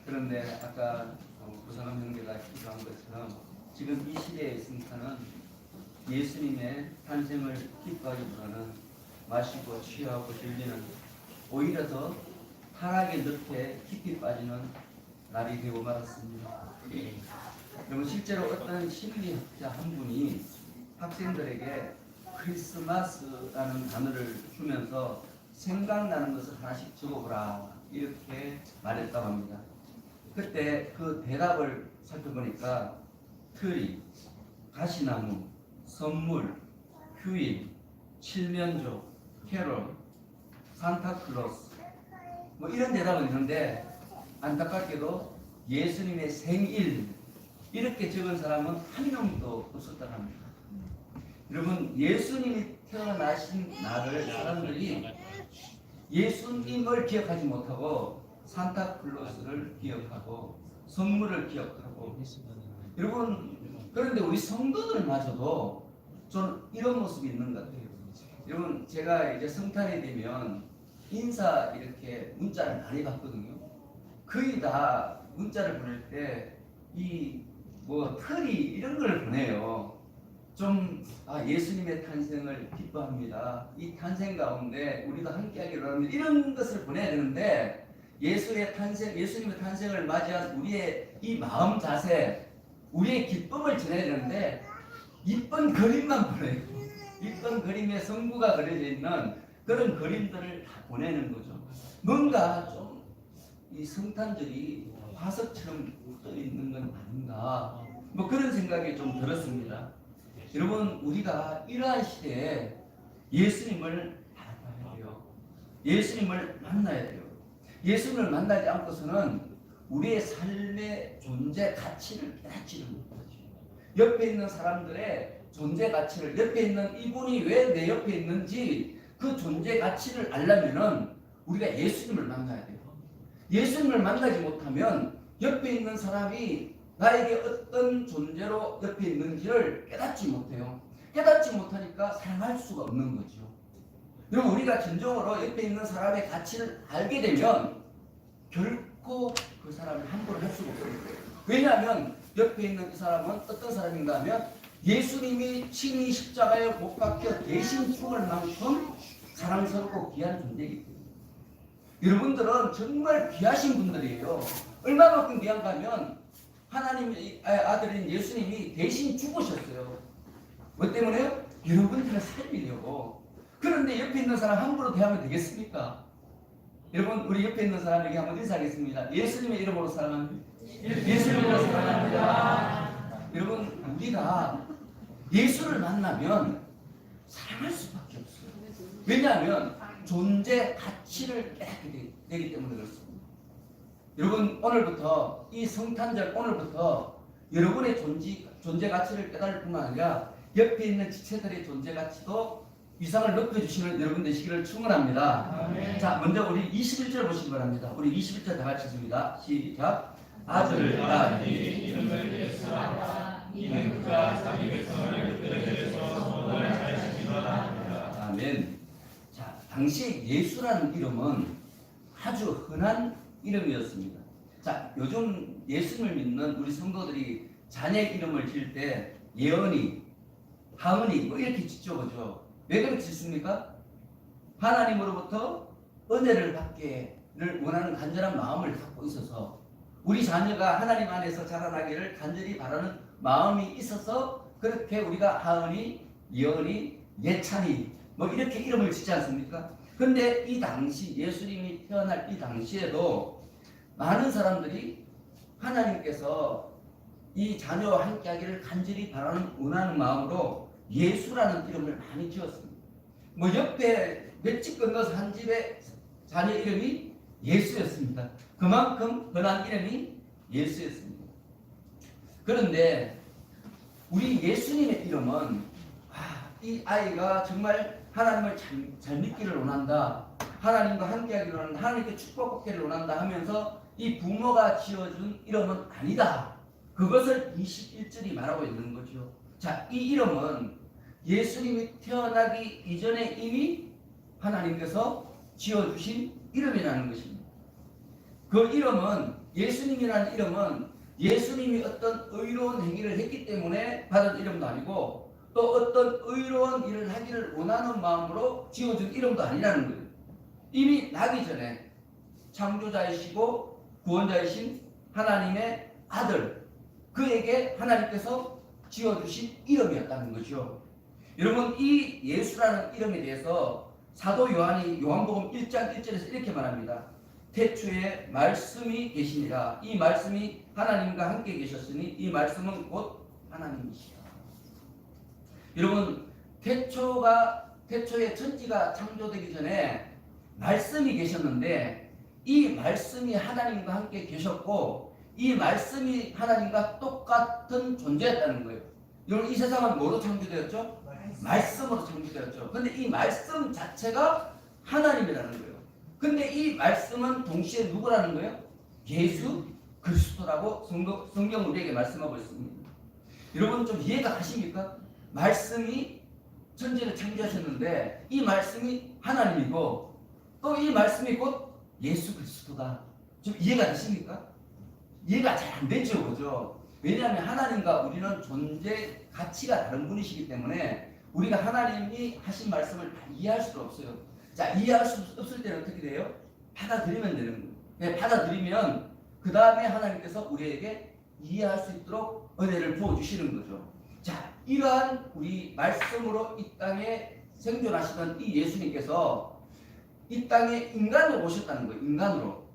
그런데 아까 구성원 형제가 기도한 것처럼 지금 이 시대의 승탄은 예수님의 탄생을 기뻐하기보다는 마시고 취하고 즐기는 오히려 더 타락의 늪에 깊이 빠지는 날이 되고 말았습니다. 여러분 실제로 어떤 심리학자 한 분이 학생들에게 크리스마스라는 단어를 주면서 생각나는 것을 하나씩 적어보라 이렇게 말했다고 합니다. 그때 그 대답을 살펴보니까 트리, 가시나무, 선물, 휴일, 칠면조, 캐롤, 산타클로스 뭐 이런 대답은 있는데 안타깝게도 예수님의 생일 이렇게 적은 사람은 한 명도 없었다고 합니다. 여러분 예수님이 태어나신 날을 사람들이 예수님을 기억하지 못하고 산타클로스를 기억하고 선물을 기억하고 여러분 그런데 우리 성도들마저도 저는 이런 모습이 있는 것 같아요. 여러분 제가 이제 성탄이 되면 인사 이렇게 문자를 많이 받거든요. 거의 다 문자를 보낼 때 이 뭐 틀이 이런 걸 보내요. 좀 예수님의 탄생을 기뻐합니다. 이 탄생 가운데 우리도 함께하기로 합니다. 이런 것을 보내야 되는데 예수님의 탄생을 맞이한 우리의 이 마음 자세, 우리의 기쁨을 전해야 되는데 이쁜 그림만 보내요. 이쁜 그림에 성부가 그려져 있는 그런 그림들을 다 보내는 거죠. 뭔가 좀 이 성탄절이 화석처럼 묻어 있는 건 아닌가 뭐 그런 생각이 좀 들었습니다. 여러분 우리가 이러한 시대에 예수님을 알아봐야 돼요. 예수님을 만나야 돼요. 예수님을 만나지 않고서는 우리의 삶의 존재 가치를 깨닫지를 못하죠. 옆에 있는 사람들의 존재 가치를 옆에 있는 이분이 왜 내 옆에 있는지 그 존재 가치를 알려면은 우리가 예수님을 만나야 돼요. 예수님을 만나지 못하면 옆에 있는 사람이 나에게 어떤 존재로 옆에 있는지를 깨닫지 못해요. 깨닫지 못하니까 사랑할 수가 없는 거죠. 여러분 우리가 진정으로 옆에 있는 사람의 가치를 알게 되면 결코 그 사람을 함부로 할 수가 없어요. 왜냐하면 옆에 있는 이 사람은 어떤 사람인가 하면 예수님이 친히 십자가에 못 박혀 대신 죽을 만큼 사랑스럽고 귀한 존재이기 때문에 여러분들은 정말 귀하신 분들이에요. 얼마만큼 귀한가 하면 하나님의 아들인 예수님이 대신 죽으셨어요. 뭐 때문에요? 여러분들을 살리려고. 그런데 옆에 있는 사람 함부로 대하면 되겠습니까? 여러분 우리 옆에 있는 사람에게 한번 인사하겠습니다. 예수님의 이름으로 사랑합니다. 예수님으로 사랑합니다. 여러분 우리가 예수를 만나면 사랑할 수밖에 없어요. 왜냐하면 존재 가치를 깨닫게 되기 때문에 그렇습니다. 여러분 오늘부터 이 성탄절 오늘부터 여러분의 존재 가치를 깨달을 뿐만 아니라 옆에 있는 지체들의 존재 가치도 위상을 높여주시는 여러분 되시기를 축원합니다. 아멘. 자 먼저 우리 21절 보시기 바랍니다. 우리 21절 다 같이 읽습니다. 시작. 아들을 낳으니 이름을 예수라. 이는 그가 자기 백성을 그들에게서 소원을 하시리라. 아멘. 자 당시 예수라는 이름은 아주 흔한 이름이었습니다. 자 요즘 예수님을 믿는 우리 성도들이 자녀 이름을 지을 때 예언이, 하은이 뭐 이렇게 짓죠, 그죠? 왜 그렇게 짓습니까? 하나님으로부터 은혜를 받기를 원하는 간절한 마음을 갖고 있어서 우리 자녀가 하나님 안에서 자라나기를 간절히 바라는 마음이 있어서 그렇게 우리가 하은이, 예언이, 예찬이 뭐 이렇게 이름을 짓지 않습니까? 그런데 이 당시 예수님이 태어날 이 당시에도 많은 사람들이 하나님께서 이 자녀와 함께하기를 간절히 바라는 원하는 마음으로 예수라는 이름을 많이 지었습니다. 뭐 옆에 몇 집 건너서 한 집의 자녀 이름이 예수였습니다. 그만큼 흔한 이름이 예수였습니다. 그런데 우리 예수님의 이름은 이 아이가 정말 하나님을 잘 믿기를 원한다, 하나님과 함께하기를 원한다, 하나님께 축복받기를 원한다 하면서 이 부모가 지어준 이름은 아니다. 그것을 21절이 말하고 있는 거죠. 자, 이 이름은 예수님이 태어나기 이전에 이미 하나님께서 지어주신 이름이라는 것입니다. 그 이름은 예수님이라는 이름은 예수님이 어떤 의로운 행위를 했기 때문에 받은 이름도 아니고 또 어떤 의로운 일을 하기를 원하는 마음으로 지어준 이름도 아니라는 거예요. 이미 나기 전에 창조자이시고 구원자이신 하나님의 아들, 그에게 하나님께서 지어주신 이름이었다는 거죠. 여러분, 이 예수라는 이름에 대해서 사도 요한이 요한복음 1장 1절에서 이렇게 말합니다. 태초에 말씀이 계시니라. 이 말씀이 하나님과 함께 계셨으니 이 말씀은 곧 하나님이시라. 여러분, 태초에 천지가 창조되기 전에 말씀이 계셨는데 이 말씀이 하나님과 함께 계셨고 이 말씀이 하나님과 똑같은 존재였다는 거예요. 여러분, 이 세상은 뭐로 창조되었죠? 말씀으로 창조되었죠. 근데 이 말씀 자체가 하나님이라는 거예요. 근데 이 말씀은 동시에 누구라는 거예요? 예수 그리스도라고 성경 우리에게 말씀하고 있습니다. 여러분, 좀 이해가 가십니까? 말씀이 천지를 창조하셨는데 이 말씀이 하나님이고 또 이 말씀이 곧 예수 그리스도다. 좀 이해가 되십니까? 이해가 잘 안 되죠, 그죠? 왜냐하면 하나님과 우리는 존재 가치가 다른 분이시기 때문에 우리가 하나님이 하신 말씀을 다 이해할 수가 없어요. 자, 이해할 수 없을 때는 어떻게 돼요? 받아들이면 되는 거예요. 네, 받아들이면 그 다음에 하나님께서 우리에게 이해할 수 있도록 은혜를 부어주시는 거죠. 자, 이러한 우리 말씀으로 이 땅에 생존하시던 이 예수님께서 이 땅에 인간으로 오셨다는 거예요.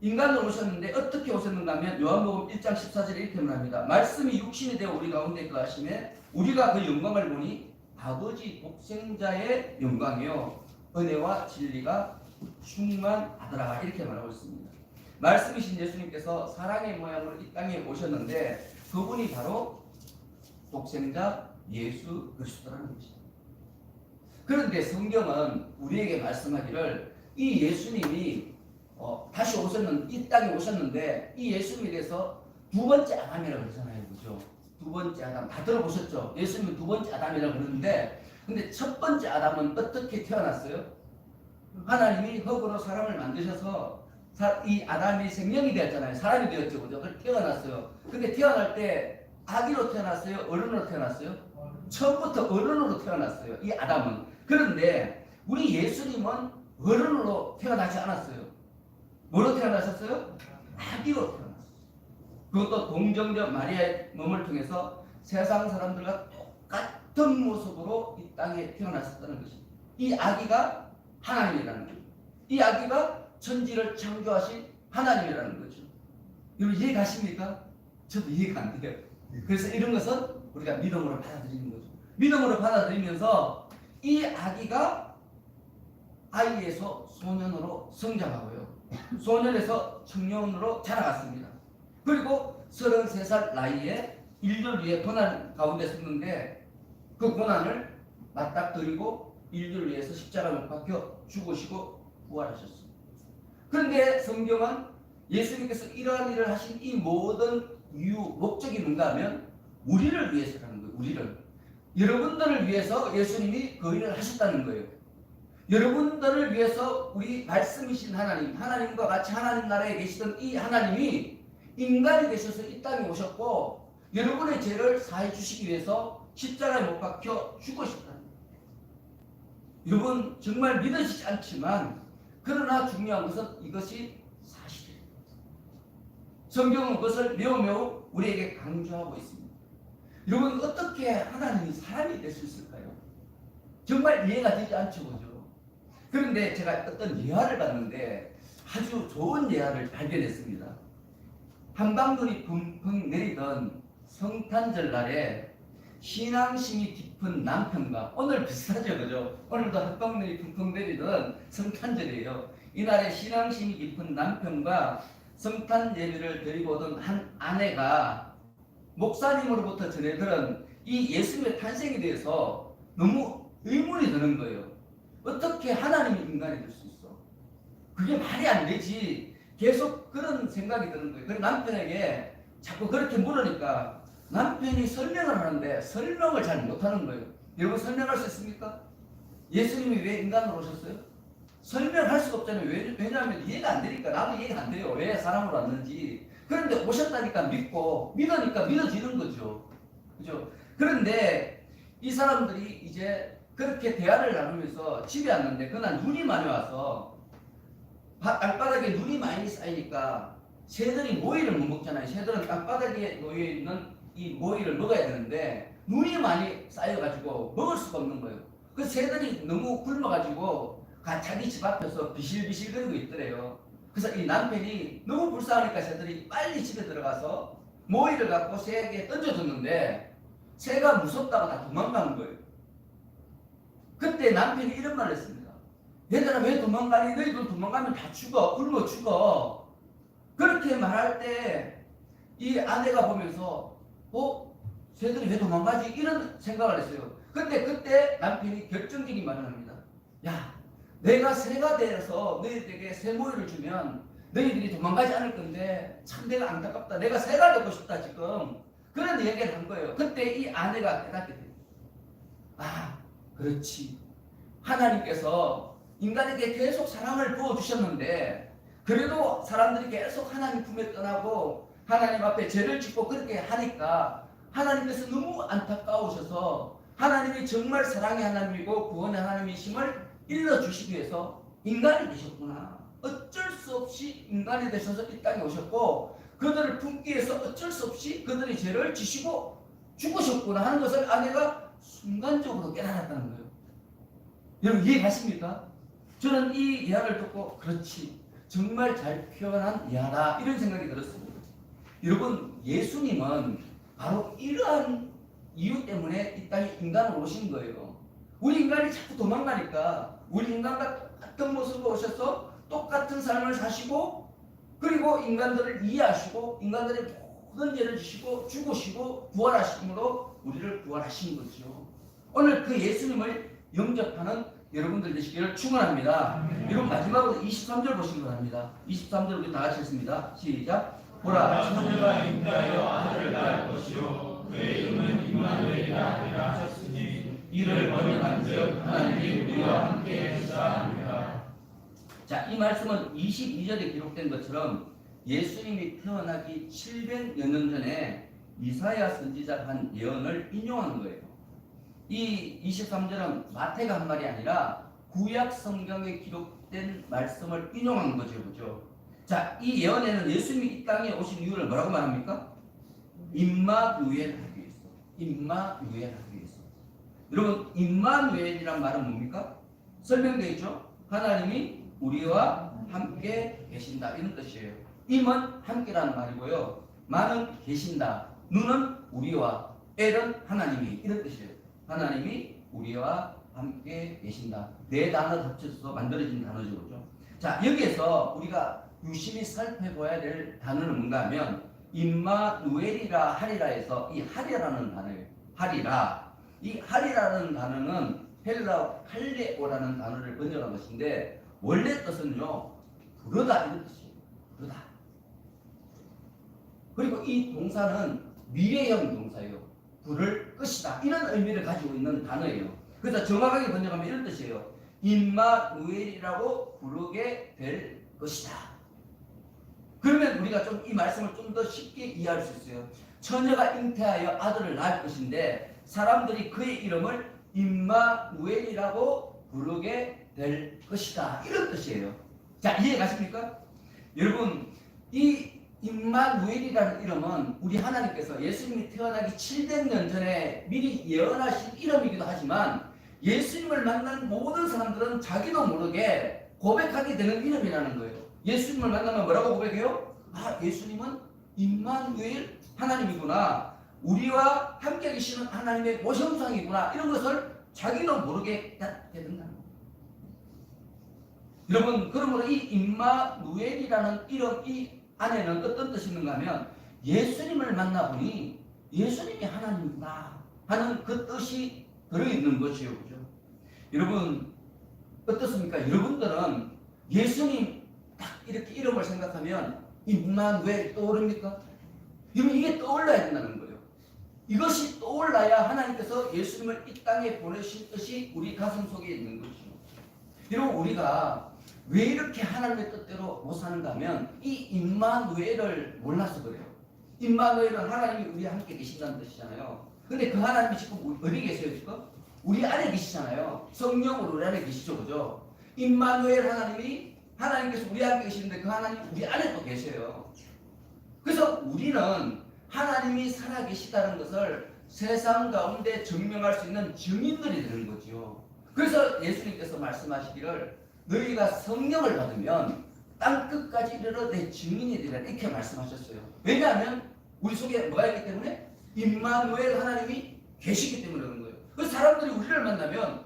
인간으로 오셨는데 어떻게 오셨는가 하면 요한복음 1장 14절에 이렇게 말합니다. 말씀이 육신이 되어 우리 가운데 거하심에 우리가 그 영광을 보니 아버지 독생자의 영광이요 은혜와 진리가 충만하더라. 이렇게 말하고 있습니다. 말씀이신 예수님께서 사랑의 모양으로 이 땅에 오셨는데 그분이 바로 독생자 예수 그리스도라는 것입니다. 그런데 성경은 우리에게 말씀하기를 이 예수님이 다시 이 땅에 오셨는데 이 예수님에 대해서 두 번째 아담이라고 그러잖아요. 그죠? 두 번째 아담 다 들어보셨죠? 예수님은 두 번째 아담이라고 그러는데 근데 첫 번째 아담은 어떻게 태어났어요? 하나님이 흙으로 사람을 만드셔서 이 아담이 생명이 되었잖아요. 사람이 되었죠. 그죠? 그래서 태어났어요. 근데 태어날 때 아기로 태어났어요? 어른으로 태어났어요? 처음부터 어른으로 태어났어요. 이 아담은. 그런데 우리 예수님은 어른으로 태어나지 않았어요. 뭐로 태어나셨어요? 아기로 태어났어요. 그것도 동정녀 마리아의 몸을 통해서 세상 사람들과 똑같은 모습으로 이 땅에 태어났었다는 것입니다. 이 아기가 하나님이라는 거예요. 이 아기가 천지를 창조하신 하나님이라는 거죠. 여러분 이해 가십니까? 저도 이해가 안 돼요. 그래서 이런 것은 우리가 믿음으로 받아들이는 거죠. 믿음으로 받아들이면서 이 아기가 아이에서 소년으로 성장하고요. 소년에서 청년으로 자라갔습니다. 그리고 33살 나이에 인류 위에 고난 가운데 섰는데 그 고난을 맞닥뜨리고 인류를 위해서 십자가를 못 박혀 죽으시고 부활하셨습니다. 그런데 성경은 예수님께서 이러한 일을 하신 이 모든 이유, 목적이 뭔가 하면 우리를 위해서라는 거예요. 우리를. 여러분들을 위해서 예수님이 그 일을 하셨다는 거예요. 여러분들을 위해서 우리 말씀이신 하나님, 하나님과 같이 하나님 나라에 계시던 이 하나님이 인간이 되셔서 이 땅에 오셨고 여러분의 죄를 사해 주시기 위해서 십자가에 못 박혀 죽으셨다는 거예요. 여러분 정말 믿으시지 않지만 그러나 중요한 것은 이것이 사실이에요. 성경은 그것을 매우 우리에게 강조하고 있습니다. 여러분 어떻게 하나님이 사람이 될 수 있을까요? 정말 이해가 되지 않죠. 그죠? 그런데 제가 어떤 예화를 봤는데 아주 좋은 예화를 발견했습니다. 한방눈이 펑펑 내리던 성탄절 날에 신앙심이 깊은 남편과 오늘 비슷하죠. 그죠? 오늘도 한방눈이 펑펑 내리던 성탄절이에요. 이날에 신앙심이 깊은 남편과 성탄 예배를 드리고 오던 한 아내가 목사님으로부터 전해들은 이 예수님의 탄생에 대해서 너무 의문이 드는 거예요. 어떻게 하나님이 인간이 될 수 있어? 그게 말이 안 되지. 계속 그런 생각이 드는 거예요. 그래서 남편에게 자꾸 그렇게 물으니까 남편이 설명을 하는데 설명을 잘 못하는 거예요. 여러분 설명할 수 있습니까? 예수님이 왜 인간으로 오셨어요? 설명할 수가 없잖아요. 왜냐하면 이해가 안 되니까. 나도 이해가 안 돼요. 왜 사람으로 왔는지. 그런데 오셨다니까 믿고, 믿으니까 믿어지는 거죠. 그죠? 그런데 이 사람들이 이제 그렇게 대화를 나누면서 집에 왔는데 그날 눈이 많이 와서 땅바닥에 눈이 많이 쌓이니까 새들이 모이를 못 먹잖아요. 새들은 땅바닥에 놓여있는 이 모이를 먹어야 되는데 눈이 많이 쌓여가지고 먹을 수가 없는 거예요. 그 새들이 너무 굶어가지고 자기 집 앞에서 비실비실거리고 있더래요. 그래서 이 남편이 너무 불쌍하니까 새들이 빨리 집에 들어가서 모이를 갖고 새에게 던져줬는데 새가 무섭다고 다 도망가는 거예요. 그때 남편이 이런 말을 했습니다. 얘들아 왜 도망가니? 너희들 도망가면 다 죽어. 굶어 죽어. 그렇게 말할 때 이 아내가 보면서 새들이 왜 도망가지? 이런 생각을 했어요. 근데 그때 남편이 결정적인 말을 합니다. 야, 내가 새가 되어서 너희들에게 새 모이를 주면 너희들이 도망가지 않을 건데 참 내가 안타깝다. 내가 새가 되고 싶다 지금. 그런 얘기를 한 거예요. 그때 이 아내가 깨닫게 돼요. 아, 그렇지. 하나님께서 인간에게 계속 사랑을 부어주셨는데 그래도 사람들이 계속 하나님 품에 떠나고 하나님 앞에 죄를 짓고 그렇게 하니까 하나님께서 너무 안타까우셔서 하나님이 정말 사랑의 하나님이고 구원의 하나님이심을 일러주시기 위해서 인간이 되셨구나. 어쩔 수 없이 인간이 되셔서 이 땅에 오셨고 그들을 품기 위해서 어쩔 수 없이 그들의 죄를 지시고 죽으셨구나 하는 것을 아내가 순간적으로 깨달았다는 거예요. 여러분 이해가십니까? 저는 이 이야기를 듣고 그렇지 정말 잘 표현한 이야다 이런 생각이 들었습니다. 여러분 예수님은 바로 이러한 이유 때문에 이 땅에 인간으로 오신 거예요. 우리 인간이 자꾸 도망가니까 우리 인간과 같은 모습으로 오셔서 똑같은 삶을 사시고 그리고 인간들을 이해하시고 인간들의 모든 죄를 지시고 죽으시고 부활하심으로 우리를 구원하신 거죠. 오늘 그 예수님을 영접하는 여러분들 되시기를 축원합니다. 여러분 마지막으로 23절 보시기 바랍니다. 23절 우리 다 같이 읽습니다. 시작. 보라 처녀가 잉태하여 아들을 낳을 것이요 그의 이름은 임마누엘이라 하리라 하셨으니 이를 번역한즉 하나님이 우리와 함께 하시다 합니다. 자, 이 말씀은 22절에 기록된 것처럼 예수님이 태어나기 700여 년 전에 이사야 선지자가 한 예언을 인용한 거예요. 이 23절은 마태가 한 말이 아니라 구약 성경에 기록된 말씀을 인용한 거죠. 그죠? 자, 이 예언에는 예수님이 이 땅에 오신 이유를 뭐라고 말합니까? 임마누엘 하기 위해서. 임마누엘 하기 위해서. 여러분, 임마누엘이란 말은 뭡니까? 설명되어 있죠? 하나님이 우리와 함께 계신다. 이런 뜻이에요. 임은 함께라는 말이고요. 만은 계신다. 누는 우리와, 엘은 하나님이. 이런 뜻이에요. 하나님이 우리와 함께 계신다. 네 단어 합쳐서 만들어진 단어죠. 그죠? 자, 여기에서 우리가 유심히 살펴봐야 될 단어는 뭔가 하면 임마누엘이라 하리라에서 이 하리라는 단어예요. 하리라. 이 하리라는 단어는 헬라어 할레오라는 단어를 번역한 것인데 원래 뜻은요. 부르다 이런 뜻이에요. 부르다. 그리고 이 동사는 미래형 동사예요. 부를 것이다. 이런 의미를 가지고 있는 단어예요. 그래서 정확하게 번역하면 이런 뜻이에요. 임마누엘이라고 부르게 될 것이다. 그러면 우리가 좀 이 말씀을 좀 더 쉽게 이해할 수 있어요. 처녀가 잉태하여 아들을 낳을 것인데 사람들이 그의 이름을 임마누엘이라고 부르게 될 것이다. 이런 뜻이에요. 자, 이해가십니까? 여러분, 이 임마누엘이라는 이름은 우리 하나님께서 예수님이 태어나기 700년 전에 미리 예언하신 이름이기도 하지만 예수님을 만난 모든 사람들은 자기도 모르게 고백하게 되는 이름이라는 거예요. 예수님을 만나면 뭐라고 고백해요? 아, 예수님은 임마누엘 하나님이구나. 우리와 함께 계시는 하나님의 모형상이구나. 이런 것을 자기도 모르게 깨닫게 된다는 거예요. 여러분, 그러므로 이 임마누엘이라는 이름 이 안에는 어떤 뜻이 있는가 하면 예수님을 만나보니 예수님이 하나님이다 하는 그 뜻이 들어있는 것이에요. 그죠? 여러분 어떻습니까? 여러분들은 예수님 딱 이렇게 이름을 생각하면 임마누엘 떠오릅니까? 여러분 이게 떠올라야 된다는 거예요. 이것이 떠올라야 하나님께서 예수님을 이 땅에 보내신 뜻이 우리 가슴 속에 있는 것이죠. 여러분 우리가 왜 이렇게 하나님의 뜻대로 못 사는가 하면 이 임마누엘을 몰라서 그래요. 임마누엘은 하나님이 우리 함께 계신다는 뜻이잖아요. 근데 그 하나님이 지금 어디 계세요 지금? 우리 안에 계시잖아요. 성령으로 우리 안에 계시죠, 그죠? 임마누엘 하나님께서 우리 안에 계시는데 그 하나님 우리 안에 또 계세요. 그래서 우리는 하나님이 살아계시다는 것을 세상 가운데 증명할 수 있는 증인들이 되는 거죠. 그래서 예수님께서 말씀하시기를 너희가 성령을 받으면 땅 끝까지 이르러 내 증인이 되리라 이렇게 말씀하셨어요. 왜냐하면 우리 속에 뭐가 있기 때문에 임마누엘 하나님이 계시기 때문에 그런 거예요. 그래서 사람들이 우리를 만나면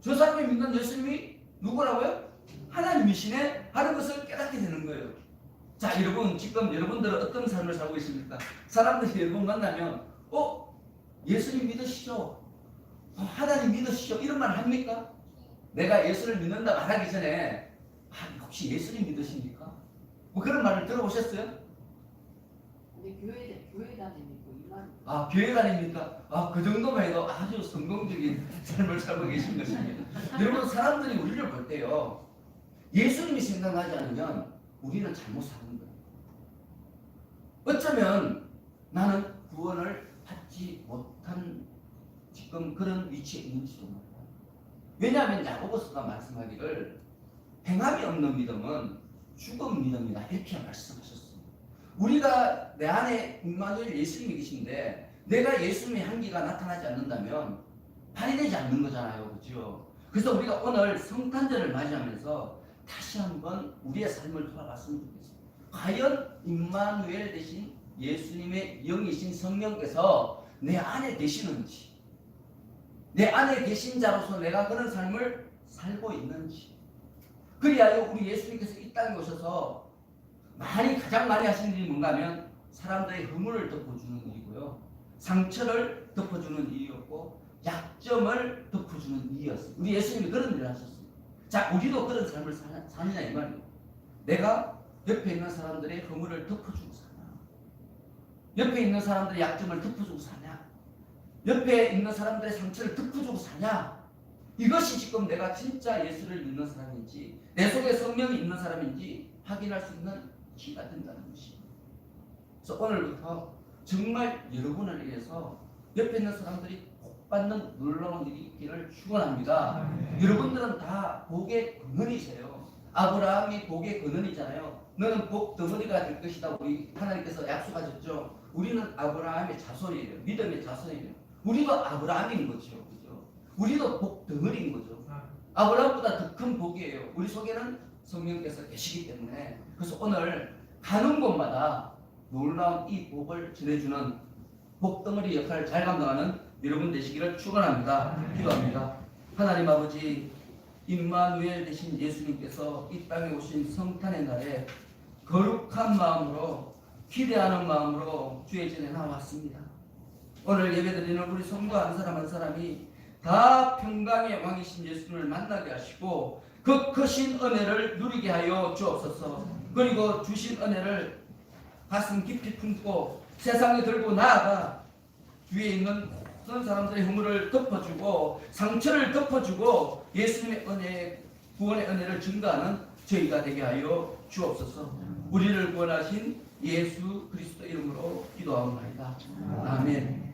저 사람이 믿는 예수님이 누구라고요? 하나님이시네 하는 것을 깨닫게 되는 거예요. 자, 여러분 지금 여러분들은 어떤 삶을 살고 있습니까? 사람들이 여러분 만나면 예수님 믿으시죠? 하나님 믿으시죠? 이런 말 합니까? 내가 예수를 믿는다 말하기 전에 혹시 예수님 믿으십니까? 뭐 그런 말을 들어보셨어요? 근데 교회 다니고 이만. 교회 다닙니까? 그 정도만 해도 아주 성공적인 삶을 살고 계신 것입니다. 여러분 사람들이 우리를 볼 때요 예수님이 생각나지 않으면 우리는 잘못 사는 거예요. 어쩌면 나는 구원을 받지 못한 지금 그런 위치에 있는지도 몰라요. 왜냐하면 야고보서가 말씀하기를 행함이 없는 믿음은 죽은 믿음이다 이렇게 말씀하셨어요. 우리가 내 안에 임마누엘 예수님이 계신데 내가 예수님의 향기가 나타나지 않는다면 발휘되지 않는 거잖아요, 그렇죠? 그래서 우리가 오늘 성탄절을 맞이하면서 다시 한번 우리의 삶을 돌아봤으면 좋겠어요. 과연 임마누엘 대신 예수님의 영이신 성령께서 내 안에 계시는지, 내 안에 계신 자로서 내가 그런 삶을 살고 있는지. 그리하여 우리 예수님께서 이 땅에 오셔서 가장 많이 하시는 일이 뭔가 하면 사람들의 허물을 덮어주는 일이고요, 상처를 덮어주는 일이었고, 약점을 덮어주는 일이었어요. 우리 예수님이 그런 일을 하셨어요. 자, 우리도 그런 삶을 사느냐 이 말이에요. 내가 옆에 있는 사람들의 허물을 덮어주고 사냐, 옆에 있는 사람들의 약점을 덮어주고 사냐, 옆에 있는 사람들의 상처를 덮어주고 사냐, 이것이 지금 내가 진짜 예수를 믿는 사람인지 내 속에 성령이 있는 사람인지 확인할 수 있는 키가 된다는 것입니다. 그래서 오늘부터 정말 여러분을 위해서 옆에 있는 사람들이 복 받는 놀라운 일이 있기를 축원합니다. 여러분들은 다 복의 근원이세요. 아브라함이 복의 근원이잖아요. 너는 복 덩어리가 될 것이다 우리 하나님께서 약속하셨죠. 우리는 아브라함의 자손이에요. 믿음의 자손이에요. 우리도 아브라함인 거죠, 그죠? 우리도 복 덩어리인 거죠. 아브라함보다 더 큰 복이에요. 우리 속에는 성령께서 계시기 때문에. 그래서 오늘 가는 곳마다 놀라운 이 복을 전해주는 복덩어리 역할을 잘 감당하는 여러분 되시기를 축원합니다. 기도합니다. 하나님 아버지, 임마누엘 되신 예수님께서 이 땅에 오신 성탄의 날에 거룩한 마음으로 기대하는 마음으로 주의 전에 나왔습니다. 오늘 예배드리는 우리 성도 한 사람 한 사람이 다 평강의 왕이신 예수님을 만나게 하시고 그 크신 은혜를 누리게 하여 주옵소서. 그리고 주신 은혜를 가슴 깊이 품고 세상에 들고 나아가 주위에 있는 모든 사람들의 허물을 덮어주고 상처를 덮어주고 예수님의 은혜, 구원의 은혜를 증가하는 저희가 되게 하여 주옵소서. 우리를 구원하신 예수 그리스도 이름으로 기도하옵나이다. 아멘.